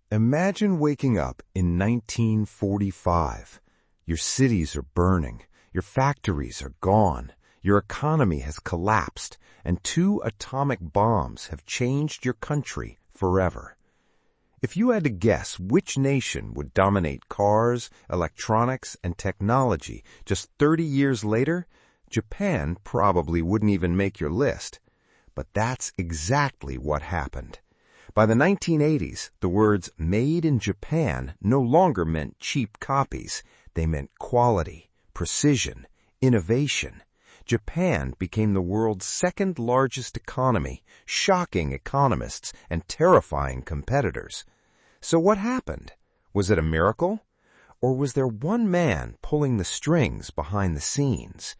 Imagine waking up in 1945. Your cities are burning, your factories are gone, your economy has collapsed, and 2 atomic bombs have changed your country forever. If you had to guess which nation would dominate cars, electronics, and technology just 30 years later, Japan probably wouldn't even make your list. But that's exactly what happened. By the 1980s, the words "made in Japan" no longer meant cheap copies. They meant quality, precision, innovation. Japan became the world's second largest economy, shocking economists and terrifying competitors. So what happened? Was it a miracle? Or was there one man pulling the strings behind the scenes?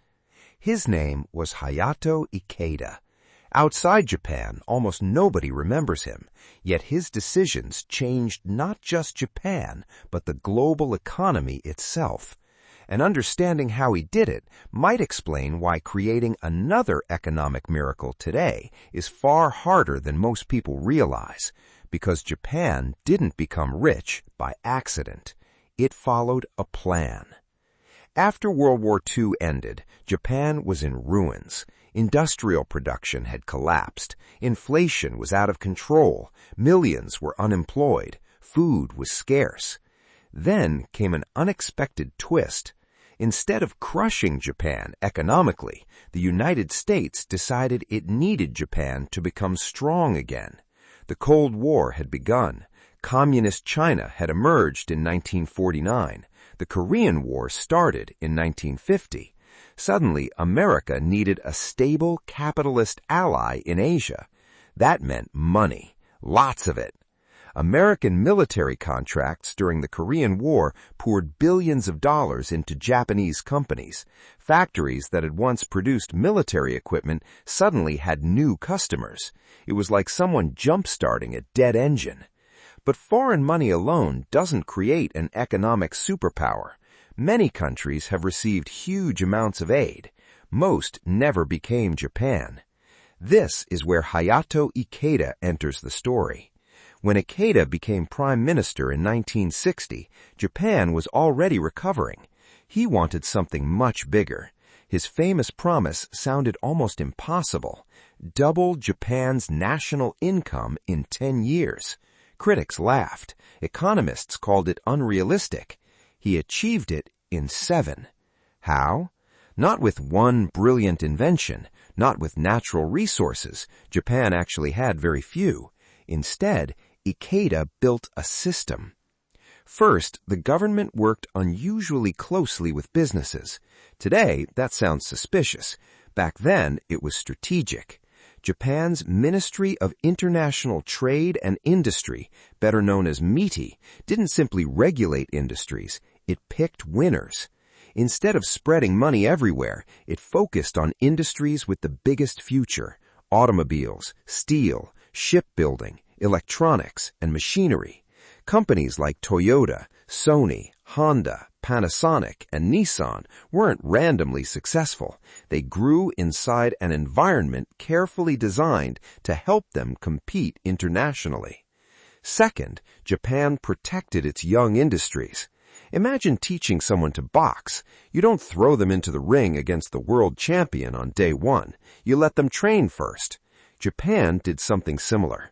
His name was Hayato Ikeda. Outside Japan, almost nobody remembers him, yet his decisions changed not just Japan, but the global economy itself. And understanding how he did it might explain why creating another economic miracle today is far harder than most people realize, because Japan didn't become rich by accident. It followed a plan. After World War II ended, Japan was in ruins. Industrial production had collapsed. Inflation was out of control. Millions were unemployed. Food was scarce. Then came an unexpected twist. Instead of crushing Japan economically, the United States decided it needed Japan to become strong again. The Cold War had begun. Communist China had emerged in 1949. The Korean War started in 1950. Suddenly, America needed a stable capitalist ally in Asia. That meant money, lots of it. American military contracts during the Korean War poured billions of dollars into Japanese companies. Factories that had once produced military equipment suddenly had new customers. It was like someone jump-starting a dead engine. But foreign money alone doesn't create an economic superpower. Many countries have received huge amounts of aid. Most never became Japan. This is where Hayato Ikeda enters the story. When Ikeda became prime minister in 1960, Japan was already recovering. He wanted something much bigger. His famous promise sounded almost impossible. Double Japan's national income in 10 years. Critics laughed. Economists called it unrealistic. He achieved it in 7. How? Not with one brilliant invention, not with natural resources. Japan actually had very few. Instead, Ikeda built a system. First, the government worked unusually closely with businesses. Today, that sounds suspicious. Back then, it was strategic. Japan's Ministry of International Trade and Industry, better known as MITI, didn't simply regulate industries. It picked winners. Instead of spreading money everywhere, it focused on industries with the biggest future: automobiles, steel, shipbuilding, electronics, and machinery. Companies like Toyota, Sony, Honda, Panasonic, and Nissan weren't randomly successful. They grew inside an environment carefully designed to help them compete internationally. Second, Japan protected its young industries. Imagine teaching someone to box. You don't throw them into the ring against the world champion on day 1. You let them train first. Japan did something similar.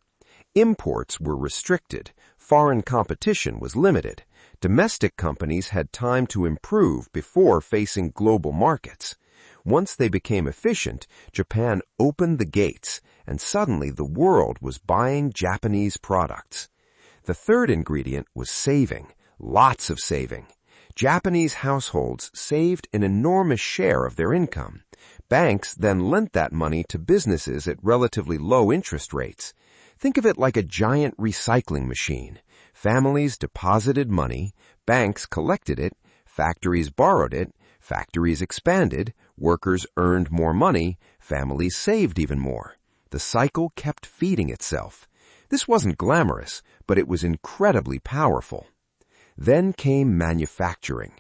Imports were restricted. Foreign competition was limited. Domestic companies had time to improve before facing global markets. Once they became efficient, Japan opened the gates, and suddenly the world was buying Japanese products. The third ingredient was saving. Lots of saving. Japanese households saved an enormous share of their income. Banks then lent that money to businesses at relatively low interest rates. Think of it like a giant recycling machine. Families deposited money, banks collected it, factories borrowed it, factories expanded, workers earned more money, families saved even more. The cycle kept feeding itself. This wasn't glamorous, but it was incredibly powerful. Then came manufacturing.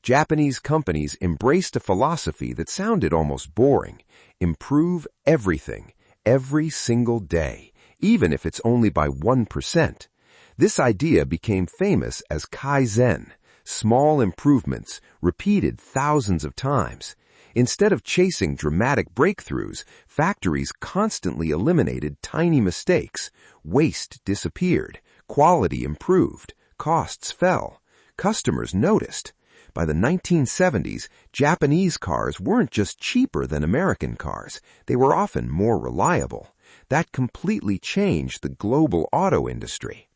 Japanese companies embraced a philosophy that sounded almost boring. Improve everything, every single day, even if it's only by 1%. This idea became famous as Kaizen, small improvements repeated thousands of times. Instead of chasing dramatic breakthroughs, factories constantly eliminated tiny mistakes. Waste disappeared, quality improved, costs fell. Customers noticed. By the 1970s, Japanese cars weren't just cheaper than American cars, they were often more reliable. That completely changed the global auto industry.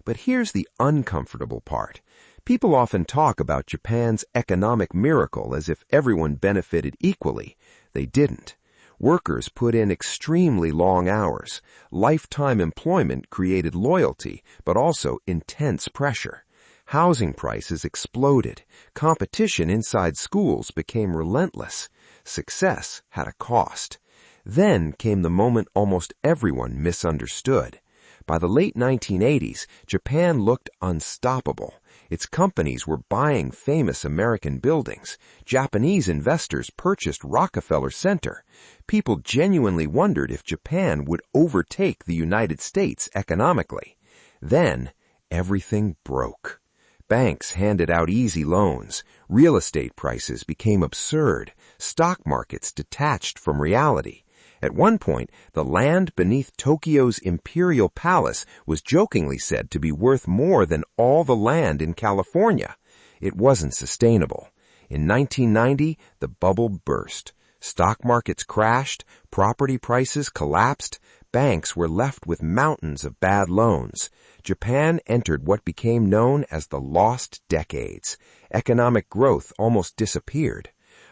But here's the uncomfortable part. People often talk about Japan's economic miracle as if everyone benefited equally. They didn't. Workers put in extremely long hours. Lifetime employment created loyalty, but also intense pressure. Housing prices exploded. Competition inside schools became relentless. Success had a cost. Then came the moment almost everyone misunderstood. By the late 1980s, Japan looked unstoppable. Its companies were buying famous American buildings. Japanese investors purchased Rockefeller Center. People genuinely wondered if Japan would overtake the United States economically. Then, everything broke. Banks handed out easy loans. Real estate prices became absurd. Stock markets detached from reality. At one point, the land beneath Tokyo's Imperial Palace was jokingly said to be worth more than all the land in California. It wasn't sustainable. In 1990, the bubble burst. Stock markets crashed, property prices collapsed, banks were left with mountains of bad loans. Japan entered what became known as the lost decades. Economic growth almost disappeared.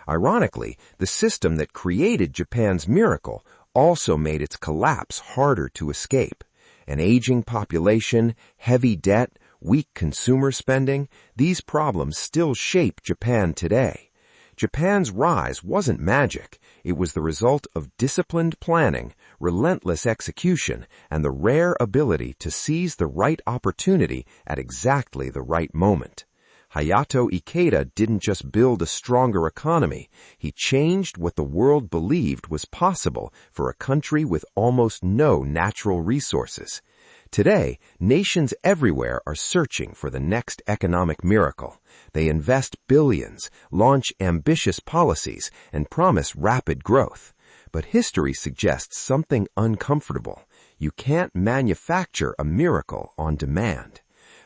Ironically, the system that created Japan's miracle also made its collapse harder to escape. An aging population, heavy debt, weak consumer spending, these problems still shape Japan today. Japan's rise wasn't magic. It was the result of disciplined planning, relentless execution, and the rare ability to seize the right opportunity at exactly the right moment. Hayato Ikeda didn't just build a stronger economy. He changed what the world believed was possible for a country with almost no natural resources. Today, nations everywhere are searching for the next economic miracle. They invest billions, launch ambitious policies, and promise rapid growth. But history suggests something uncomfortable. You can't manufacture a miracle on demand.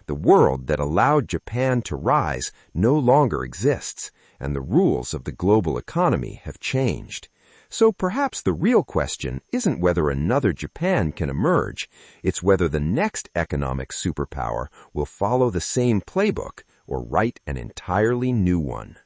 The world that allowed Japan to rise no longer exists, and the rules of the global economy have changed. So perhaps the real question isn't whether another Japan can emerge, it's whether the next economic superpower will follow the same playbook or write an entirely new one.